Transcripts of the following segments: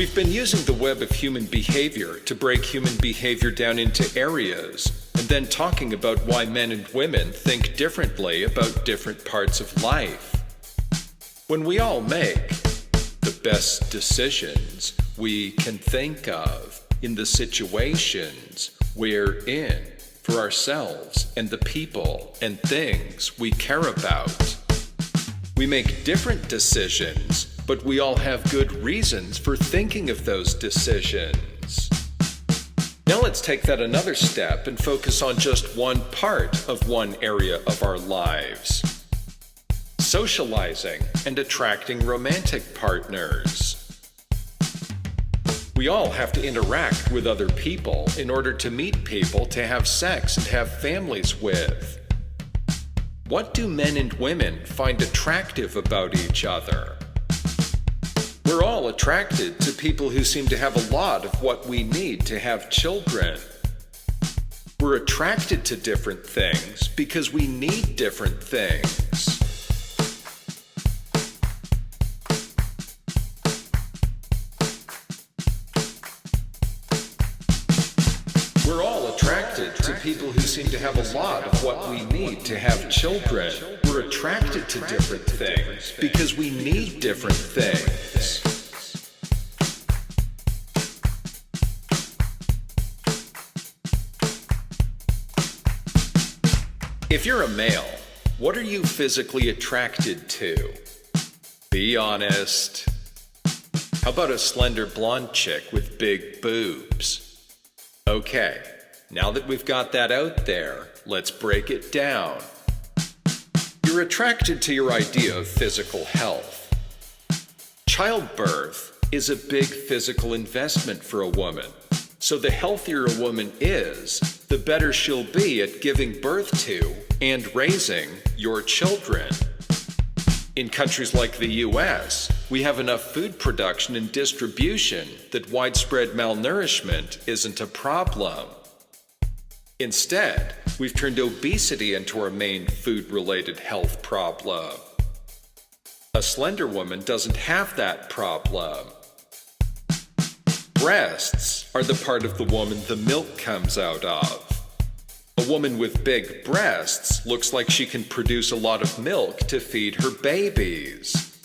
We've been using the web of human behavior to break human behavior down into areas, and then talking about why men and women think differently about different parts of life. When we all make the best decisions we can think of in the situations we're in for ourselves and the people and things we care about. We make different decisions, but we all have good reasons for thinking of those decisions. Now let's take that another step and focus on just one part of one area of our lives: socializing and attracting romantic partners. We all have to interact with other people in order to meet people to have sex and have families with. What do men and women find attractive about each other? We're all attracted to people who seem to have a lot of what we need to have children. We're attracted to different things because we need different things. We're all attracted to people who seem to have a lot of what we need to have children. We're attracted to different things because we need different things. If you're a male, what are you physically attracted to? Be honest. How about a slender blonde chick with big boobs? Okay, now that we've got that out there, let's break it down. You're attracted to your idea of physical health. Childbirth is a big physical investment for a woman, so the healthier a woman is, the better she'll be at giving birth to and raising your children. In countries like the US, we have enough food production and distribution that widespread malnourishment isn't a problem. Instead, we've turned obesity into our main food-related health problem. A slender woman doesn't have that problem. Breasts are the part of the woman the milk comes out of. A woman with big breasts looks like she can produce a lot of milk to feed her babies.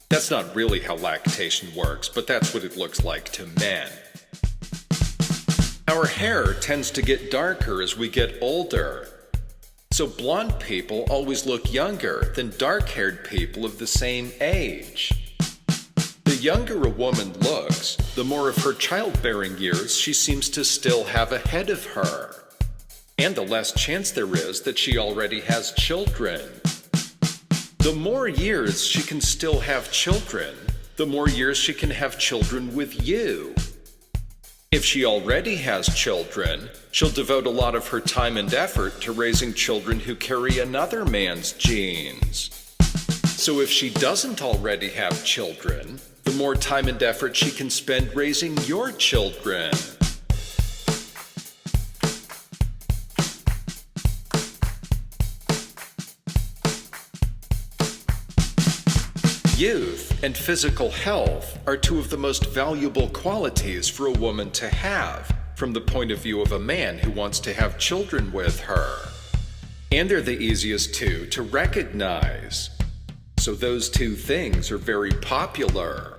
That's not really how lactation works, but that's what it looks like to men. Our hair tends to get darker as we get older, so blonde people always look younger than dark-haired people of the same age. The younger a woman looks, the more of her childbearing years she seems to still have ahead of her, and the less chance there is that she already has children. The more years she can still have children, the more years she can have children with you. If she already has children, she'll devote a lot of her time and effort to raising children who carry another man's genes. So if she doesn't already have children, the more time and effort she can spend raising your children. Youth and physical health are two of the most valuable qualities for a woman to have from the point of view of a man who wants to have children with her. And they're the easiest two to recognize. So those two things are very popular.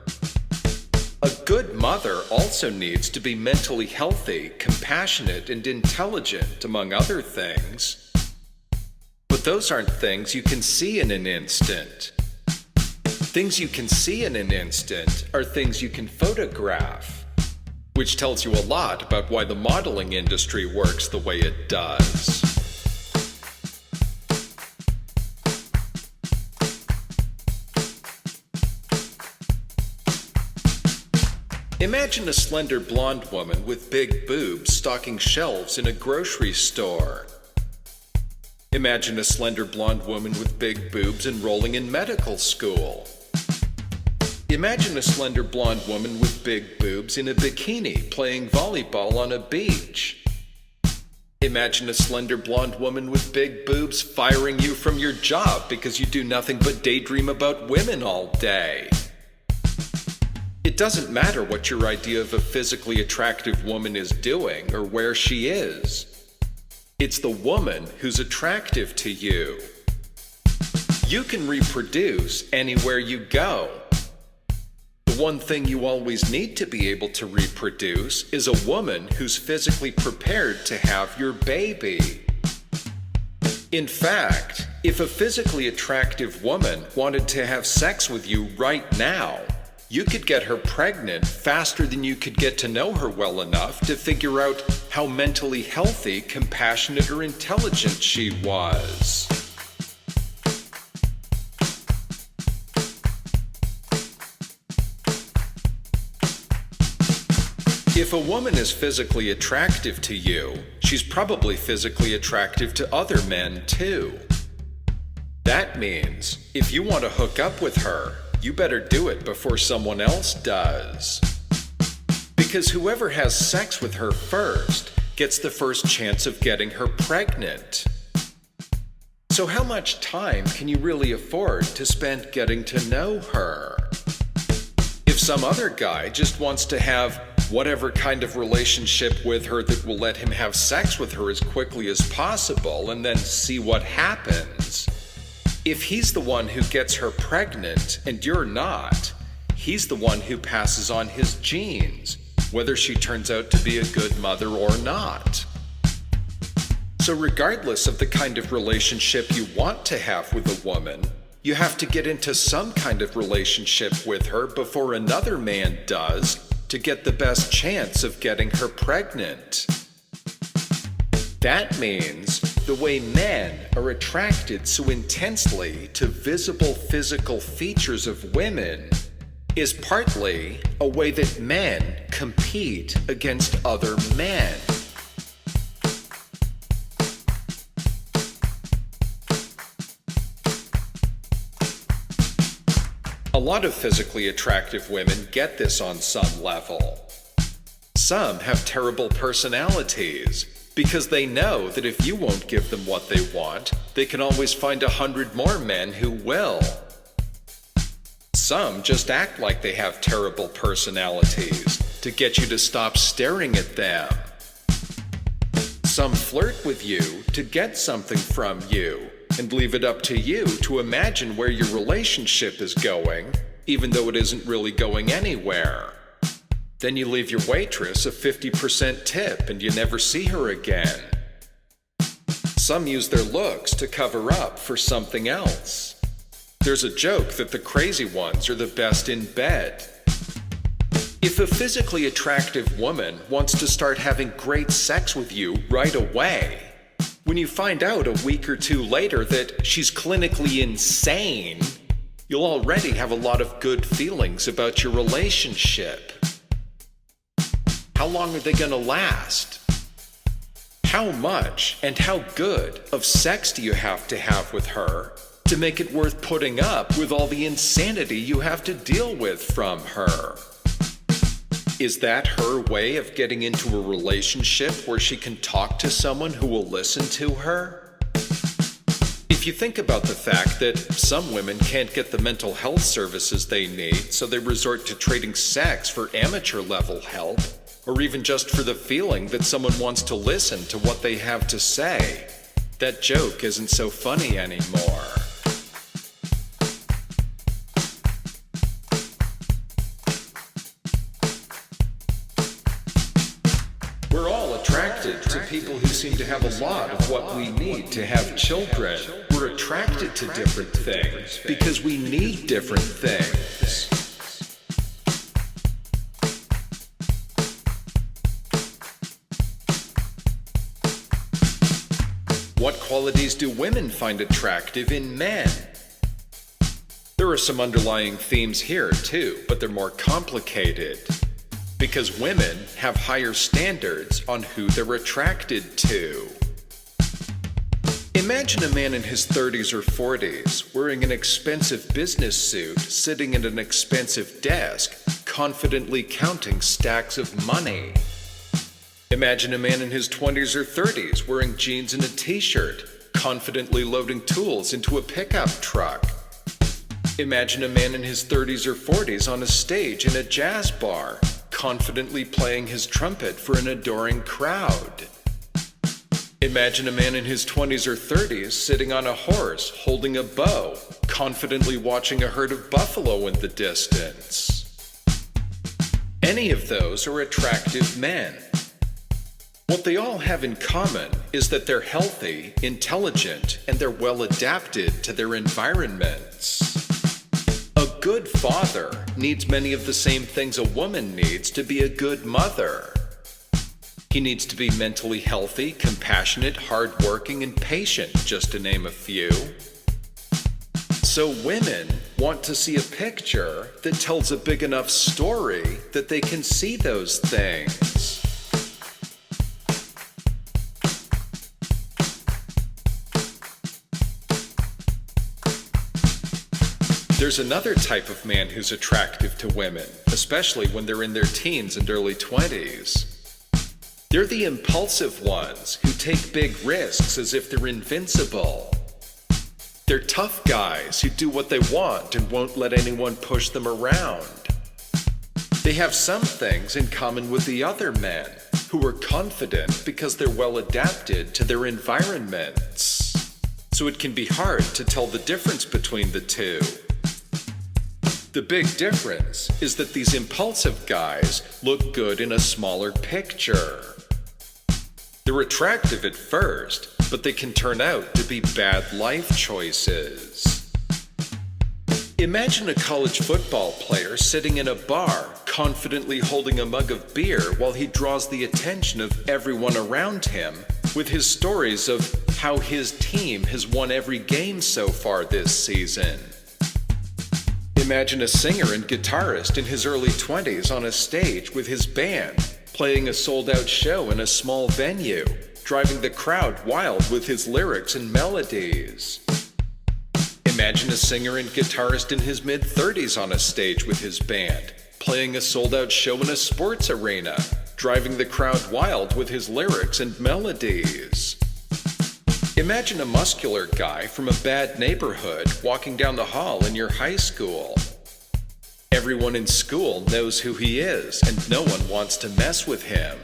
A good mother also needs to be mentally healthy, compassionate, and intelligent, among other things. But those aren't things you can see in an instant. Things you can see in an instant are things you can photograph, which tells you a lot about why the modeling industry works the way it does. Imagine a slender blonde woman with big boobs stocking shelves in a grocery store. Imagine a slender blonde woman with big boobs enrolling in medical school. Imagine a slender blonde woman with big boobs in a bikini playing volleyball on a beach. Imagine a slender blonde woman with big boobs firing you from your job because you do nothing but daydream about women all day. It It doesn't matter what your idea of a physically attractive woman is doing or where she is. It's the woman who's attractive to you. You can reproduce anywhere you go. The one thing you always need to be able to reproduce is a woman who's physically prepared to have your baby. In fact, if a physically attractive woman wanted to have sex with you right now, you could get her pregnant faster than you could get to know her well enough to figure out how mentally healthy, compassionate, or intelligent she was. If a woman is physically attractive to you, she's probably physically attractive to other men too. That means if you want to hook up with her, you better do it before someone else does. Because whoever has sex with her first gets the first chance of getting her pregnant. So how much time can you really afford to spend getting to know her? If some other guy just wants to have whatever kind of relationship with her that will let him have sex with her as quickly as possible and then see what happens, if he's the one who gets her pregnant and you're not, he's the one who passes on his genes, whether she turns out to be a good mother or not. So regardless of the kind of relationship you want to have with a woman, you have to get into some kind of relationship with her before another man does to get the best chance of getting her pregnant. That means the way men are attracted so intensely to visible physical features of women is partly a way that men compete against other men. A lot of physically attractive women get this on some level. Some have terrible personalities because they know that if you won't give them what they want, they can always find 100 more men who will. Some just act like they have terrible personalities to get you to stop staring at them. Some flirt with you to get something from you and leave it up to you to imagine where your relationship is going, even though it isn't really going anywhere. Then you leave your waitress a 50% tip and you never see her again. Some use their looks to cover up for something else. There's a joke that the crazy ones are the best in bed. If a physically attractive woman wants to start having great sex with you right away, when you find out a week or two later that she's clinically insane, you'll already have a lot of good feelings about your relationship. How long are they going to last? How much and how good of sex do you have to have with her to make it worth putting up with all the insanity you have to deal with from her? Is that her way of getting into a relationship where she can talk to someone who will listen to her? If you think about the fact that some women can't get the mental health services they need, so they resort to trading sex for amateur level help, or even just for the feeling that someone wants to listen to what they have to say, that joke isn't so funny anymore. We're all attracted to people who seem to have a lot of what we need to have children. We're attracted to different things because we need different things. What qualities do women find attractive in men? There are some underlying themes here too, but they're more complicated. Because women have higher standards on who they're attracted to. Imagine a man in his 30s or 40s wearing an expensive business suit, sitting at an expensive desk, confidently counting stacks of money. Imagine a man in his 20s or 30s wearing jeans and a t-shirt, confidently loading tools into a pickup truck. Imagine a man in his 30s or 40s on a stage in a jazz bar, confidently playing his trumpet for an adoring crowd. Imagine a man in his 20s or 30s sitting on a horse, holding a bow, confidently watching a herd of buffalo in the distance. Any of those are attractive men. What they all have in common is that they're healthy, intelligent, and they're well adapted to their environments. A good father needs many of the same things a woman needs to be a good mother. He needs to be mentally healthy, compassionate, hardworking, and patient, just to name a few. So women want to see a picture that tells a big enough story that they can see those things. There's another type of man who's attractive to women, especially when they're in their teens and early 20s. They're the impulsive ones who take big risks as if they're invincible. They're tough guys who do what they want and won't let anyone push them around. They have some things in common with the other men, who are confident because they're well adapted to their environments. So it can be hard to tell the difference between the two. The big difference is that these impulsive guys look good in a smaller picture. They're attractive at first, but they can turn out to be bad life choices. Imagine a college football player sitting in a bar, confidently holding a mug of beer while he draws the attention of everyone around him with his stories of how his team has won every game so far this season. Imagine a singer and guitarist in his early 20s on a stage with his band, playing a sold-out show in a small venue, driving the crowd wild with his lyrics and melodies. Imagine a singer and guitarist in his mid-30s on a stage with his band, playing a sold-out show in a sports arena, driving the crowd wild with his lyrics and melodies. Imagine a muscular guy from a bad neighborhood walking down the hall in your high school. Everyone in school knows who he is, and no one wants to mess with him.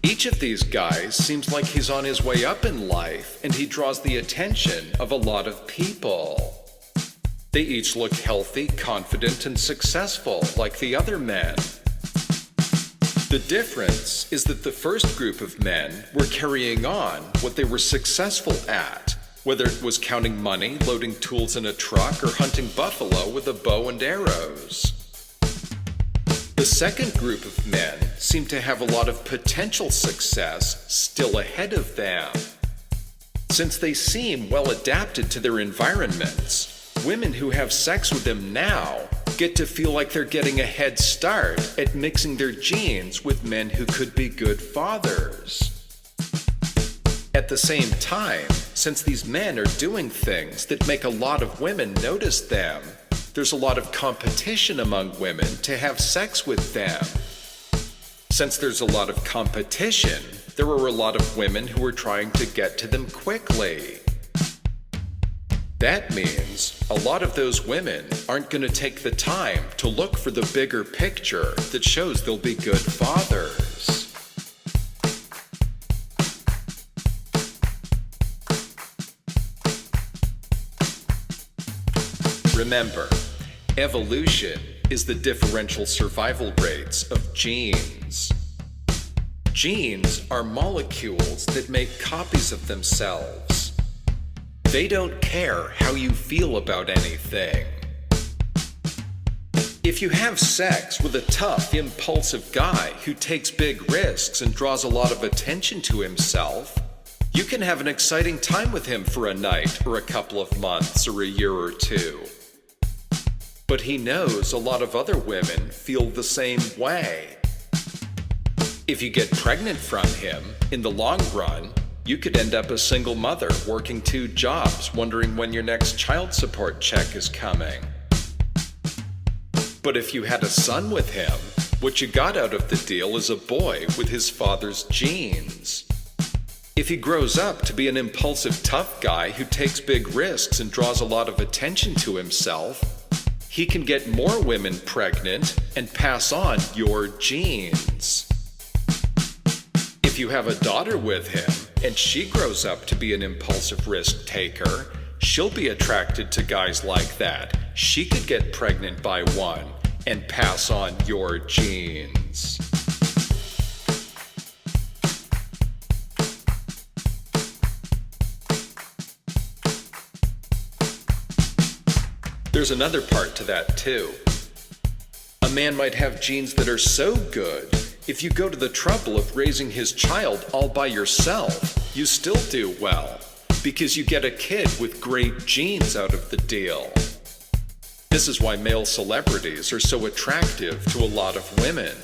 Each of these guys seems like he's on his way up in life, and he draws the attention of a lot of people. They each look healthy, confident, and successful like the other men. The difference is that the first group of men were carrying on what they were successful at, whether it was counting money, loading tools in a truck, or hunting buffalo with a bow and arrows. The second group of men seemed to have a lot of potential success still ahead of them. Since they seem well adapted to their environments, women who have sex with them now get to feel like they're getting a head start at mixing their genes with men who could be good fathers. At the same time, since these men are doing things that make a lot of women notice them, there's a lot of competition among women to have sex with them. Since there's a lot of competition, there are a lot of women who are trying to get to them quickly. That means a lot of those women aren't going to take the time to look for the bigger picture that shows they'll be good fathers. Remember, evolution is the differential survival rates of genes. Genes are molecules that make copies of themselves. They don't care how you feel about anything. If you have sex with a tough, impulsive guy who takes big risks and draws a lot of attention to himself, you can have an exciting time with him for a night or a couple of months or a year or two. But he knows a lot of other women feel the same way. If you get pregnant from him, in the long run, you could end up a single mother working 2 jobs, wondering when your next child support check is coming. But if you had a son with him, what you got out of the deal is a boy with his father's genes. If he grows up to be an impulsive tough guy who takes big risks and draws a lot of attention to himself, he can get more women pregnant and pass on your genes. If you have a daughter with him and she grows up to be an impulsive risk taker, she'll be attracted to guys like that. She could get pregnant by one and pass on your genes. There's another part to that too. A man might have genes that are so good, if you go to the trouble of raising his child all by yourself, you still do well, because you get a kid with great genes out of the deal. This is why male celebrities are so attractive to a lot of women.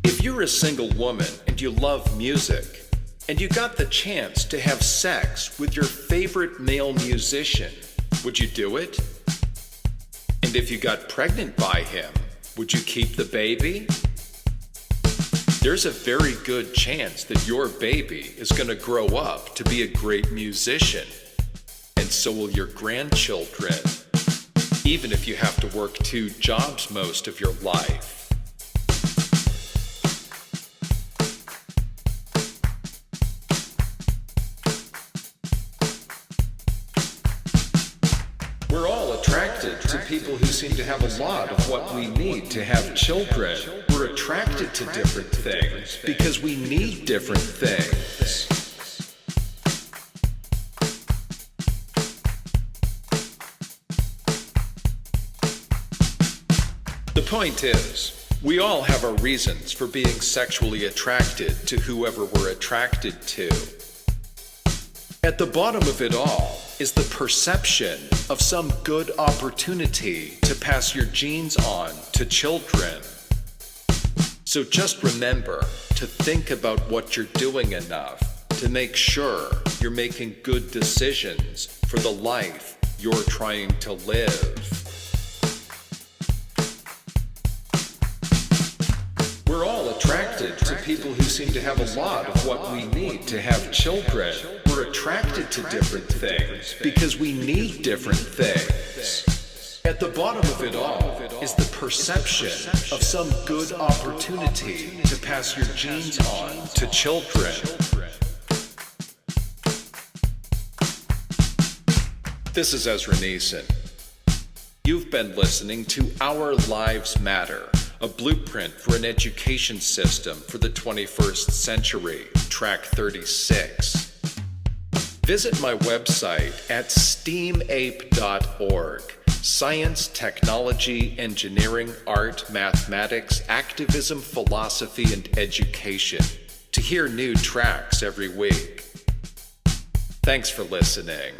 If you're a single woman and you love music, and you got the chance to have sex with your favorite male musician, would you do it? And if you got pregnant by him, would you keep the baby? There's a very good chance that your baby is going to grow up to be a great musician. And so will your grandchildren, even if you have to work 2 jobs most of your life. We're all attracted to people who seem to have a lot of what we need to have children. We're attracted to different things because we need different things. The point is, we all have our reasons for being sexually attracted to whoever we're attracted to. At the bottom of it all is the perception of some good opportunity to pass your genes on to children. So just remember to think about what you're doing enough to make sure you're making good decisions for the life you're trying to live. We're all attracted to people who seem to have a lot of what we need to have children. We're attracted to different things because we need different things. At the bottom of it all is the perception of some good opportunity to pass your genes on to children. This is Ezra Neeson. You've been listening to Our Lives Matter, a blueprint for an education system for the 21st century, track 36. Visit my website at STEAMAPE.org. Science, technology, engineering, art, mathematics, activism, philosophy, and education to hear new tracks every week. Thanks for listening.